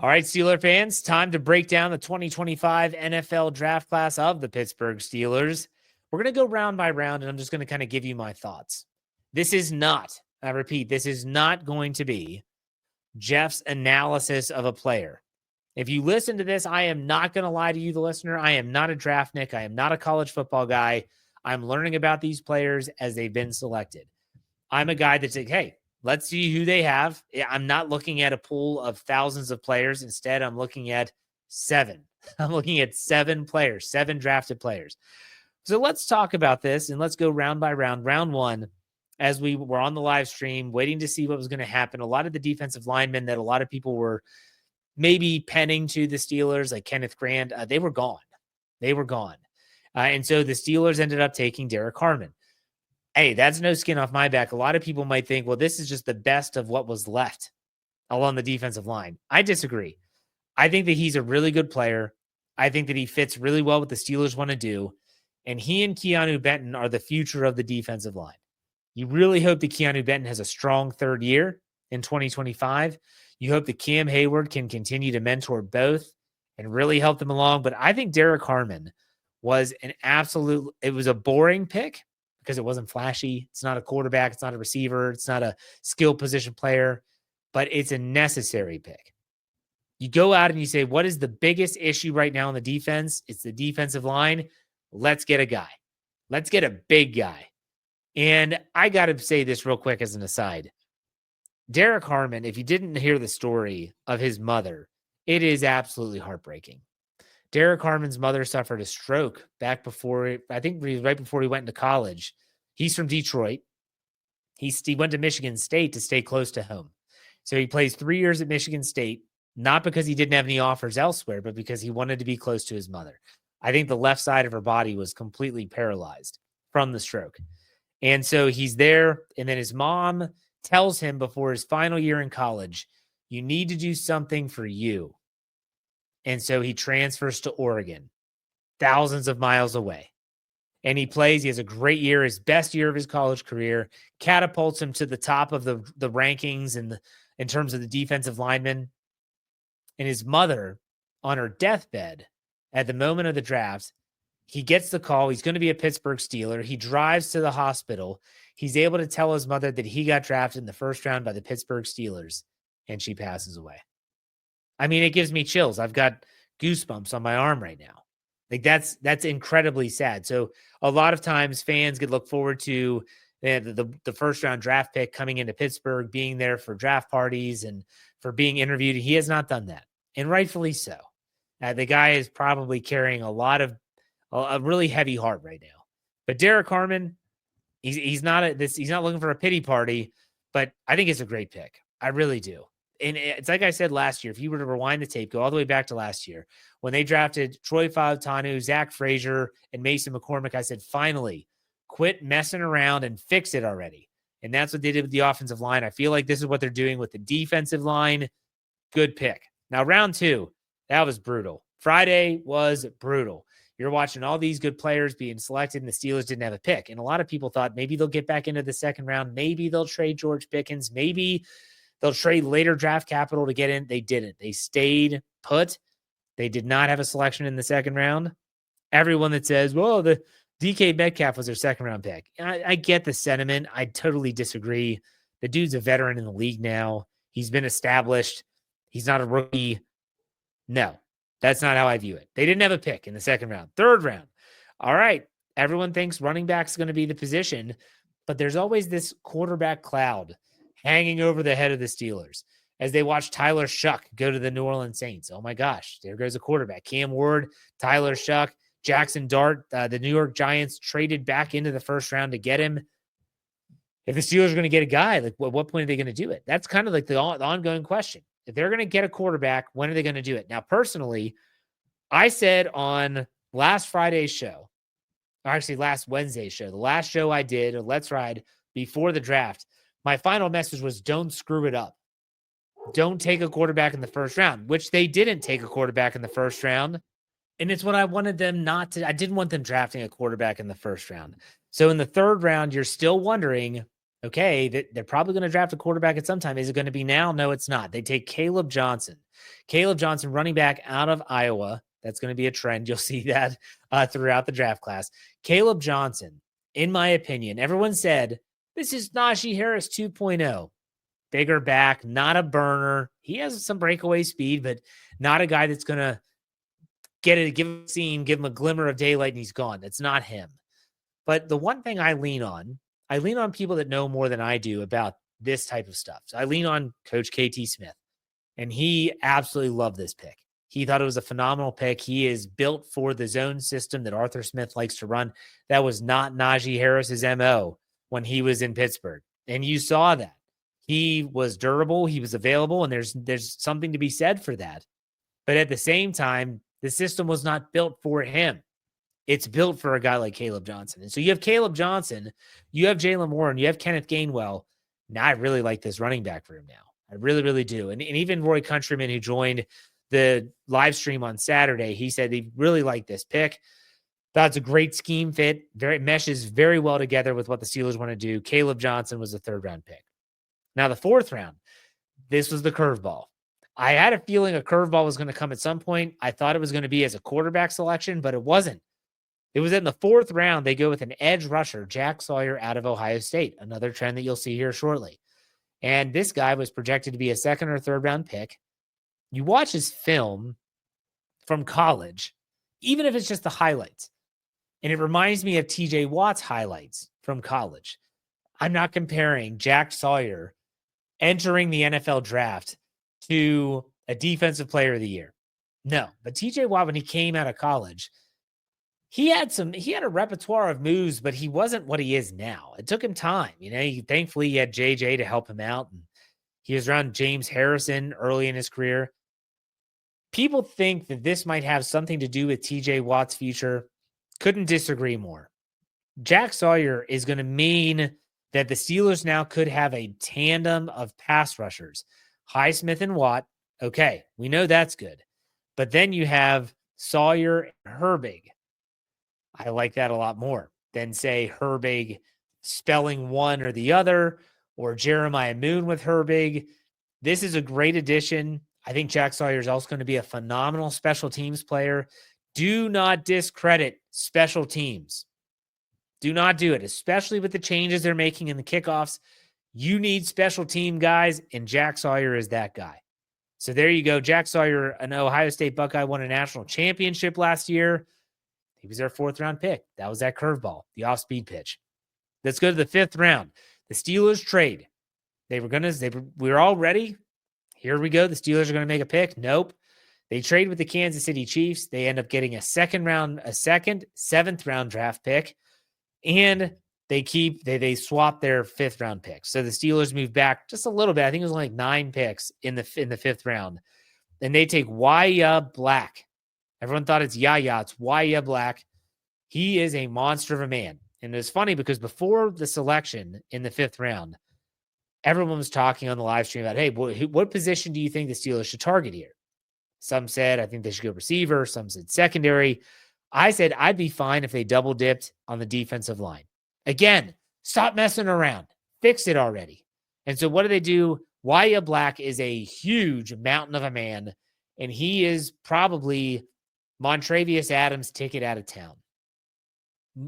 All right, Steeler fans, time to break down the 2025 NFL draft class of the Pittsburgh Steelers. We're going to go round by round, and I'm just going to kind of give you my thoughts. This is not, I repeat, this is not going to be Jeff's analysis of a player. If you listen to this, I am not going to lie to you, the listener. I am not a draft Nick. I am not a college football guy. I'm learning about these players as they've been selected. I'm a guy that's like, hey, let's see who they have. I'm not looking at a pool of thousands of players. Instead, I'm looking at 7. I'm looking at 7 players, 7 drafted players. So let's talk about this, and let's go round by round. Round 1, as we were on the live stream, waiting to see what was going to happen. A lot of the defensive linemen that a lot of people were maybe penning to the Steelers, like Kenneth Grant, they were gone. They were gone. And so the Steelers ended up taking Derek Hartman. Hey, that's no skin off my back. A lot of people might think, well, this is just the best of what was left along the defensive line. I disagree. I think that he's a really good player. I think that he fits really well what the Steelers want to do. And he and Keanu Benton are the future of the defensive line. You really hope that Keanu Benton has a strong third year in 2025. You hope that Cam Hayward can continue to mentor both and really help them along. But I think Derek Hartman was it was a boring pick because it wasn't flashy. It's not a quarterback. It's not a receiver. It's not a skill position player, but it's a necessary pick. You go out and you say, what is the biggest issue right now in the defense? It's the defensive line. Let's get a guy. Let's get a big guy. And I got to say this real quick as an aside. Derek Hartman, if you didn't hear the story of his mother, it is absolutely heartbreaking. Derek Hartman's mother suffered a stroke back before, I think right before he went into college. He's from Detroit. He went to Michigan State to stay close to home. So he plays 3 years at Michigan State, not because he didn't have any offers elsewhere, but because he wanted to be close to his mother. I think the left side of her body was completely paralyzed from the stroke. And so he's there, and then his mom tells him before his final year in college, you need to do something for you. And so he transfers to Oregon, thousands of miles away. And he plays. He has a great year, his best year of his college career, catapults him to the top of the rankings in terms of the defensive linemen. And his mother, on her deathbed at the moment of the draft, he gets the call. He's going to be a Pittsburgh Steeler. He drives to the hospital. He's able to tell his mother that he got drafted in the first round by the Pittsburgh Steelers, and she passes away. I mean, it gives me chills. I've got goosebumps on my arm right now. Like that's incredibly sad. So a lot of times fans could look forward to the first round draft pick coming into Pittsburgh, being there for draft parties and for being interviewed. He has not done that, and rightfully so. The guy is probably carrying a really heavy heart right now. But Derek Hartman, he's not looking for a pity party, but I think it's a great pick. I really do. And it's like I said last year, if you were to rewind the tape, go all the way back to last year, when they drafted Troy Fautanu, Zach Frazier, and Mason McCormick, I said, finally, quit messing around and fix it already. And that's what they did with the offensive line. I feel like this is what they're doing with the defensive line. Good pick. Now, round 2, that was brutal. Friday was brutal. You're watching all these good players being selected, and the Steelers didn't have a pick. And a lot of people thought maybe they'll get back into the second round. Maybe they'll trade George Pickens. Maybe they'll trade later draft capital to get in. They didn't. They stayed put. They did not have a selection in the second round. Everyone that says, well, the DK Metcalf was their second round pick. I get the sentiment. I totally disagree. The dude's a veteran in the league now. He's been established. He's not a rookie. No, that's not how I view it. They didn't have a pick in the second round. Third round. All right. Everyone thinks running back's going to be the position, but there's always this quarterback cloud hanging over the head of the Steelers as they watch Tyler Shuck go to the New Orleans Saints. Oh my gosh, there goes a quarterback. Cam Ward, Tyler Shuck, Jackson Dart, the New York Giants traded back into the first round to get him. If the Steelers are going to get a guy, like what point are they going to do it? That's kind of like the ongoing question. If they're going to get a quarterback, when are they going to do it? Now, personally, I said on last Friday's show, or actually last Wednesday's show, the last show I did, Let's Ride, before the draft, my final message was don't screw it up. Don't take a quarterback in the first round, which they didn't take a quarterback in the first round. And it's what I wanted them not to. I didn't want them drafting a quarterback in the first round. So in the third round, you're still wondering, Okay, they're probably going to draft a quarterback at some time. Is it going to be now? No, it's not. They take Caleb Johnson. Caleb Johnson, running back out of Iowa. That's going to be a trend. You'll see that throughout the draft class. Caleb Johnson, in my opinion, everyone said, this is Najee Harris 2.0. Bigger back, not a burner. He has some breakaway speed, but not a guy that's going to give him a scene, give him a glimmer of daylight, and he's gone. That's not him. But the one thing I lean on people that know more than I do about this type of stuff. So I lean on Coach KT Smith, and he absolutely loved this pick. He thought it was a phenomenal pick. He is built for the zone system that Arthur Smith likes to run. That was not Najee Harris's MO when he was in Pittsburgh. And you saw that. He was durable, he was available, and there's something to be said for that. But at the same time, the system was not built for him. It's built for a guy like Caleb Johnson. And so you have Caleb Johnson, you have Jalen Warren, you have Kenneth Gainwell. Now I really like this running back room now. I really, really do. And even Roy Countryman, who joined the live stream on Saturday, he said he really liked this pick. That's a great scheme fit. Meshes very well together with what the Steelers want to do. Caleb Johnson was a third-round pick. Now, the fourth round, this was the curveball. I had a feeling a curveball was going to come at some point. I thought it was going to be as a quarterback selection, but it wasn't. It was in the fourth round. They go with an edge rusher, Jack Sawyer out of Ohio State, another trend that you'll see here shortly. And this guy was projected to be a second or third round pick. You watch his film from college, even if it's just the highlights, and it reminds me of TJ Watt's highlights from college. I'm not comparing Jack Sawyer entering the NFL draft to a defensive player of the year. No, but TJ Watt, when he came out of college, he had a repertoire of moves, but he wasn't what he is now. It took him time. Thankfully he had JJ to help him out. And he was around James Harrison early in his career. People think that this might have something to do with TJ Watt's future. Couldn't disagree more. Jack Sawyer is going to mean that the Steelers now could have a tandem of pass rushers. Highsmith and Watt. Okay, we know that's good. But then you have Sawyer and Herbig. I like that a lot more than, say, Herbig spelling one or the other, or Jeremiah Moon with Herbig. This is a great addition. I think Jack Sawyer is also going to be a phenomenal special teams player. Do not discredit special teams. Do not do it, especially with the changes they're making in the kickoffs. You need special team guys, and Jack Sawyer is that guy. So there you go. Jack Sawyer, an Ohio State Buckeye, won a national championship last year. He was their fourth-round pick. That was that curveball, the off-speed pitch. Let's go to the fifth round. The Steelers trade. We were all ready. Here we go. The Steelers are going to make a pick. Nope. They trade with the Kansas City Chiefs. They end up getting a seventh-round draft pick. And they swap their fifth-round pick. So the Steelers move back just a little bit. I think it was like 9 picks in the fifth round. And they take Waya Black. Everyone thought it's Yaya. It's Waya Black. He is a monster of a man. And it's funny because before the selection in the fifth round, everyone was talking on the live stream about, hey, what position do you think the Steelers should target here? Some said, I think they should go receiver. Some said secondary. I said I'd be fine if they double dipped on the defensive line. Again, stop messing around. Fix it already. And so what do? Waya Black is a huge mountain of a man, and he is probably Montravius Adams' ticket out of town.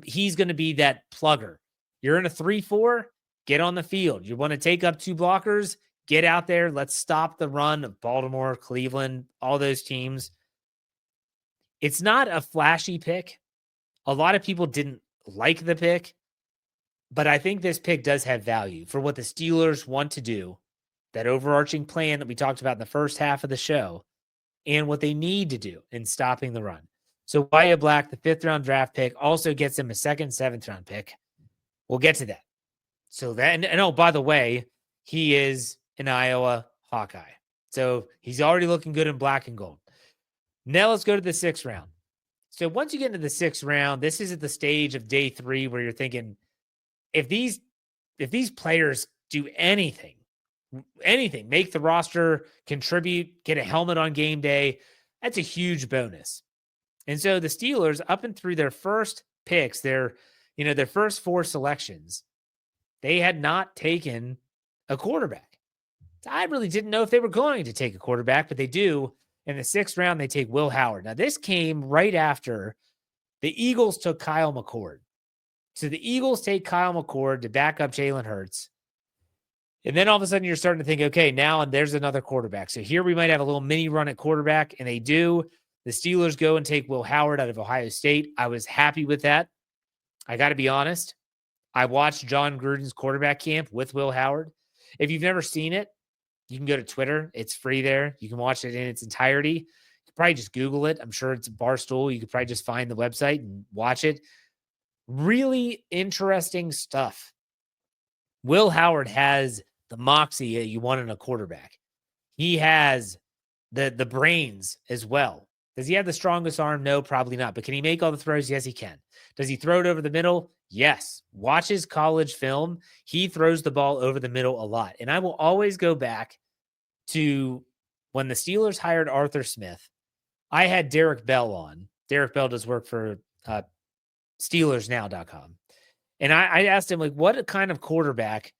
He's going to be that plugger. You're in a 3-4, get on the field. You want to take up 2 blockers, get out there. Let's stop the run of Baltimore, Cleveland, all those teams. It's not a flashy pick. A lot of people didn't like the pick, but I think this pick does have value for what the Steelers want to do, that overarching plan that we talked about in the first half of the show, and what they need to do in stopping the run. So Waya Black, the 5th-round draft pick, also gets him a second, 7th-round pick. We'll get to that. So that, and oh, by the way, he is an Iowa Hawkeye. So he's already looking good in black and gold. Now let's go to the 6th round. So once you get into the 6th round, this is at the stage of day 3 where you're thinking, if these players do anything, make the roster, contribute, get a helmet on game day, that's a huge bonus. And so the Steelers, up and through their first picks, their first 4 selections, they had not taken a quarterback. I really didn't know if they were going to take a quarterback, but they do. In the 6th round, they take Will Howard. Now, this came right after the Eagles took Kyle McCord. So the Eagles take Kyle McCord to back up Jalen Hurts. And then all of a sudden you're starting to think, okay, now there's another quarterback. So here we might have a little mini run at quarterback, and they do. The Steelers go and take Will Howard out of Ohio State. I was happy with that. I got to be honest. I watched John Gruden's quarterback camp with Will Howard. If you've never seen it, you can go to Twitter. It's free there. You can watch it in its entirety. You could probably just Google it. I'm sure it's Barstool. You could probably just find the website and watch it. Really interesting stuff. Will Howard has the moxie that you want in a quarterback. He has the brains as well. Does he have the strongest arm? No, probably not. But can he make all the throws? Yes, he can. Does he throw it over the middle? Yes. Watch his college film. He throws the ball over the middle a lot. And I will always go back to when the Steelers hired Arthur Smith. I had Derek Bell on. Derek Bell does work for SteelersNow.com. And I asked him, like, what kind of quarterback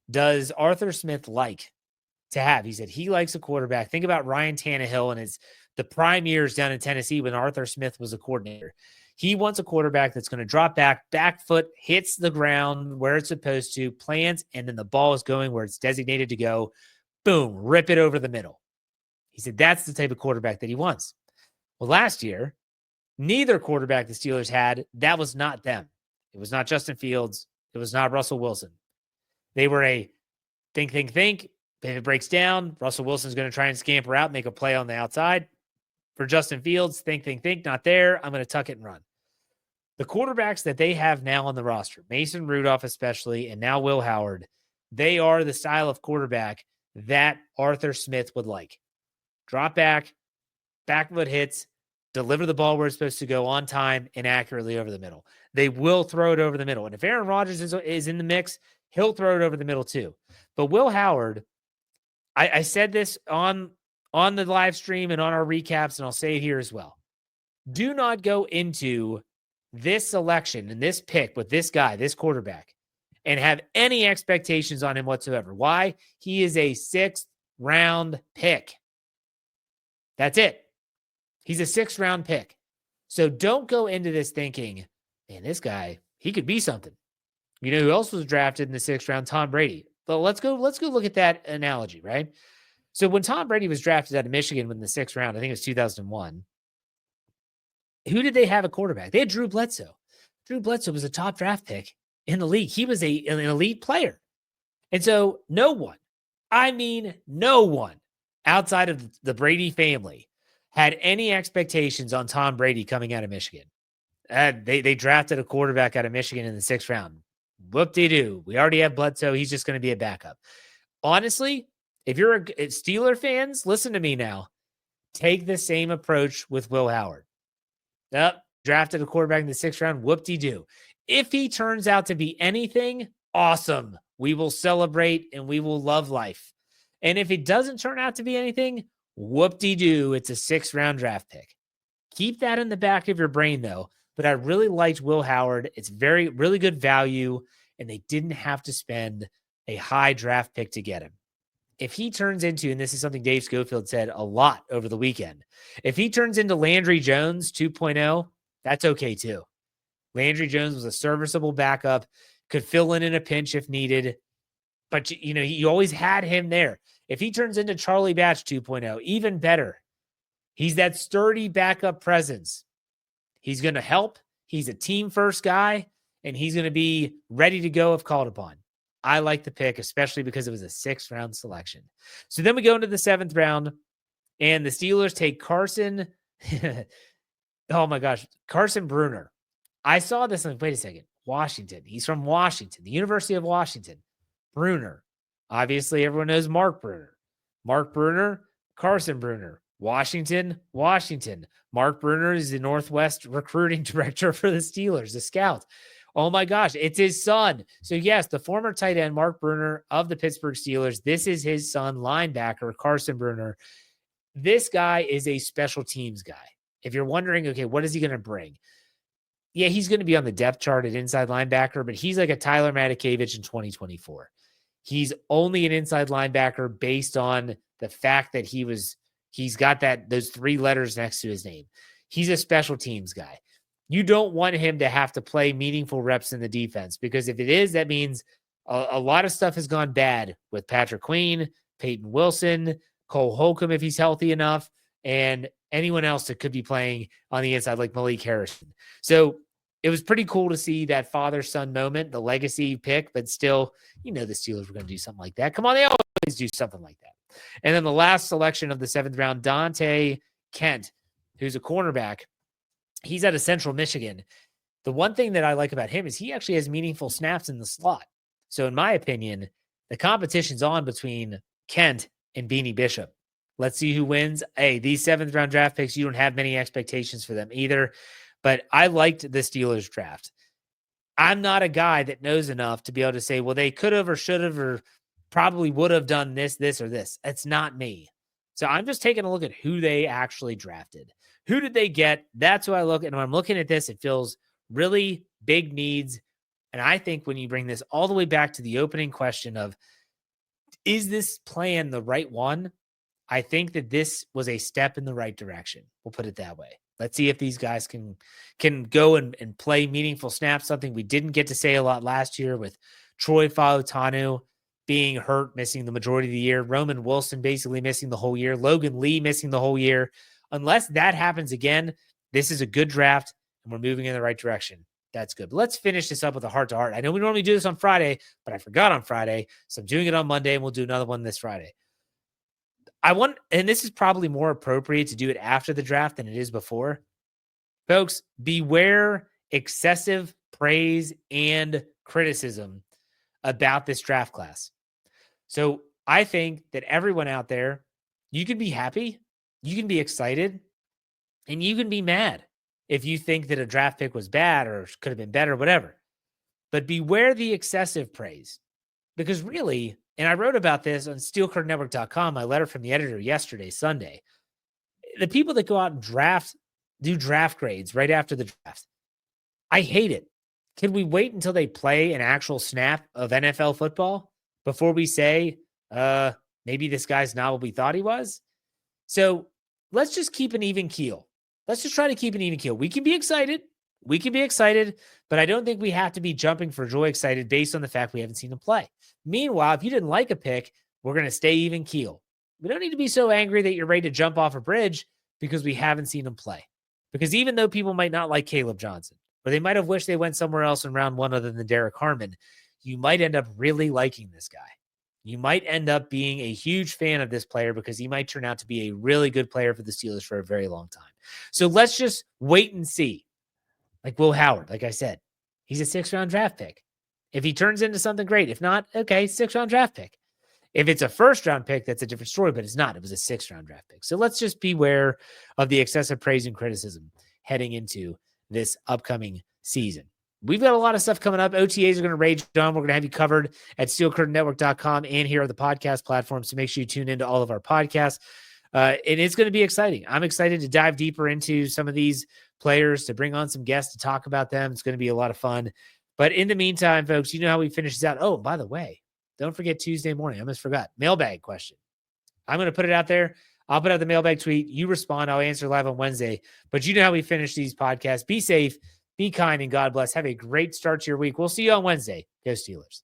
does Arthur Smith like to have? He said he likes a quarterback. Think about Ryan Tannehill and the prime years down in Tennessee when Arthur Smith was a coordinator. He wants a quarterback that's going to drop back foot, hits the ground where it's supposed to, plants, and then the ball is going where it's designated to go. Boom, rip it over the middle. He said that's the type of quarterback that he wants. Well, last year, neither quarterback the Steelers had, that was not them. It was not Justin Fields. It was not Russell Wilson. They were a think. If it breaks down, Russell Wilson's going to try and scamper out, make a play on the outside. For Justin Fields, think, not there. I'm going to tuck it and run. The quarterbacks that they have now on the roster, Mason Rudolph especially, and now Will Howard, they are the style of quarterback that Arthur Smith would like. Drop back foot hits, deliver the ball where it's supposed to go on time and accurately over the middle. They will throw it over the middle. And if Aaron Rodgers is in the mix, he'll throw it over the middle too. But Will Howard, I said this on the live stream and on our recaps, and I'll say it here as well. Do not go into this selection and this pick with this guy, this quarterback, and have any expectations on him whatsoever. Why? He is a 6th round pick. That's it. He's a 6th round pick. So don't go into this thinking, man, this guy, he could be something. You know who else was drafted in the 6th round? Tom Brady. But let's go look at that analogy, right? So when Tom Brady was drafted out of Michigan in the 6th round, I think it was 2001, who did they have a quarterback? They had Drew Bledsoe. Drew Bledsoe was a top draft pick in the league. He was an elite player. And so no one outside of the Brady family had any expectations on Tom Brady coming out of Michigan. They drafted a quarterback out of Michigan in the 6th round. Whoop-de-doo. We already have Bledsoe. He's just going to be a backup. Honestly, if you're a Steeler fans, listen to me now. Take the same approach with Will Howard. Drafted a quarterback in the 6th round. Whoop-de-doo. If he turns out to be anything, awesome. We will celebrate and we will love life. And if it doesn't turn out to be anything, whoop-de-doo. It's a 6th round draft pick. Keep that in the back of your brain, though. But I really liked Will Howard. It's really good value, and they didn't have to spend a high draft pick to get him. If he turns into, and this is something Dave Schofield said a lot over the weekend, if he turns into Landry Jones 2.0, that's okay too. Landry Jones was a serviceable backup, could fill in a pinch if needed, but you always had him there. If he turns into Charlie Batch 2.0, even better. He's that sturdy backup presence. He's going to help. He's a team first guy, and he's going to be ready to go if called upon. I like the pick, especially because it was a 6th round selection. So then we go into the 7th round, and the Steelers take Carson. Oh my gosh, Carson Bruner. I saw this and wait a second. Washington. He's from Washington, the University of Washington. Bruner. Obviously, everyone knows Mark Bruner. Mark Bruner, Carson Bruner. Washington. Mark Bruner is the Northwest recruiting director for the Steelers, the scout. Oh my gosh, it's his son. So yes, the former tight end, Mark Bruner of the Pittsburgh Steelers. This is his son, linebacker, Carson Bruner. This guy is a special teams guy. If you're wondering, okay, what is he going to bring? yeah, he's going to be on the depth chart at inside linebacker, but he's like a Tyler Matakevich in 2024. He's only an inside linebacker based on the fact that he's got those 3 letters next to his name. He's a special teams guy. You don't want him to have to play meaningful reps in the defense, because if it is, that means a lot of stuff has gone bad with Patrick Queen, Peyton Wilson, Cole Holcomb, if he's healthy enough, and anyone else that could be playing on the inside like Malik Harrison. So it was pretty cool to see that father-son moment, the legacy pick, but still, the Steelers were going to do something like that. Come on, they always do something like that. And then the last selection of the 7th round, Dante Kent, who's a cornerback. He's out of Central Michigan. The one thing that I like about him is he actually has meaningful snaps in the slot. So in my opinion, the competition's on between Kent and Beanie Bishop. Let's see who wins. Hey, these 7th round draft picks, you don't have many expectations for them either. But I liked the Steelers draft. I'm not a guy that knows enough to be able to say, well, they could have or should have or probably would have done this, or this. It's not me. So I'm just taking a look at who they actually drafted. Who did they get? That's who I look at. And when I'm looking at this, it feels really big needs. And I think when you bring this all the way back to the opening question of, is this plan the right one? I think that this was a step in the right direction. We'll put it that way. Let's see if these guys can go and play meaningful snaps, something we didn't get to say a lot last year with Troy Fautanu being hurt, missing the majority of the year, Roman Wilson basically missing the whole year, Logan Lee missing the whole year. Unless that happens again, this is a good draft, and we're moving in the right direction. That's good. But let's finish this up with a heart-to-heart. I know we normally do this on Friday, but I forgot on Friday, so I'm doing it on Monday, and we'll do another one this Friday. And this is probably more appropriate to do it after the draft than it is before. Folks, beware excessive praise and criticism about this draft class. So I think that everyone out there, you can be happy, you can be excited, and you can be mad if you think that a draft pick was bad or could have been better, whatever. But beware the excessive praise, because really, and I wrote about this on SteelCurtainNetwork.com, my letter from the editor yesterday, Sunday. The people that go out and do draft grades right after the draft, I hate it. Can we wait until they play an actual snap of NFL football before we say, maybe this guy's not what we thought he was? So let's just keep an even keel. Let's just try to keep an even keel. We can be excited. But I don't think we have to be jumping for joy excited based on the fact we haven't seen him play. Meanwhile, if you didn't like a pick, we're going to stay even keel. We don't need to be so angry that you're ready to jump off a bridge because we haven't seen him play. Because even though people might not like Caleb Johnson, or they might have wished they went somewhere else in round 1 other than Derek Harmon, you might end up really liking this guy. You might end up being a huge fan of this player because he might turn out to be a really good player for the Steelers for a very long time. So let's just wait and see. Like Will Howard, like I said, he's a 6th round draft pick. If he turns into something great, if not, okay, 6th round draft pick. If it's a 1st round pick, that's a different story, but it's not. It was a 6th round draft pick. So let's just beware of the excessive praise and criticism heading into this upcoming season. We've got a lot of stuff coming up. OTAs are going to rage on. We're going to have you covered at SteelCurtainNetwork.com and here on the podcast platforms. So make sure you tune into all of our podcasts. And it's going to be exciting. I'm excited to dive deeper into some of these players, to bring on some guests to talk about them. It's going to be a lot of fun. But in the meantime, folks, you know how we finish this out. Oh, by the way, don't forget Tuesday morning. I almost forgot. Mailbag question. I'm going to put it out there. I'll put out the mailbag tweet. You respond. I'll answer live on Wednesday. But you know how we finish these podcasts. Be safe, be kind, and God bless. Have a great start to your week. We'll see you on Wednesday. Go Steelers.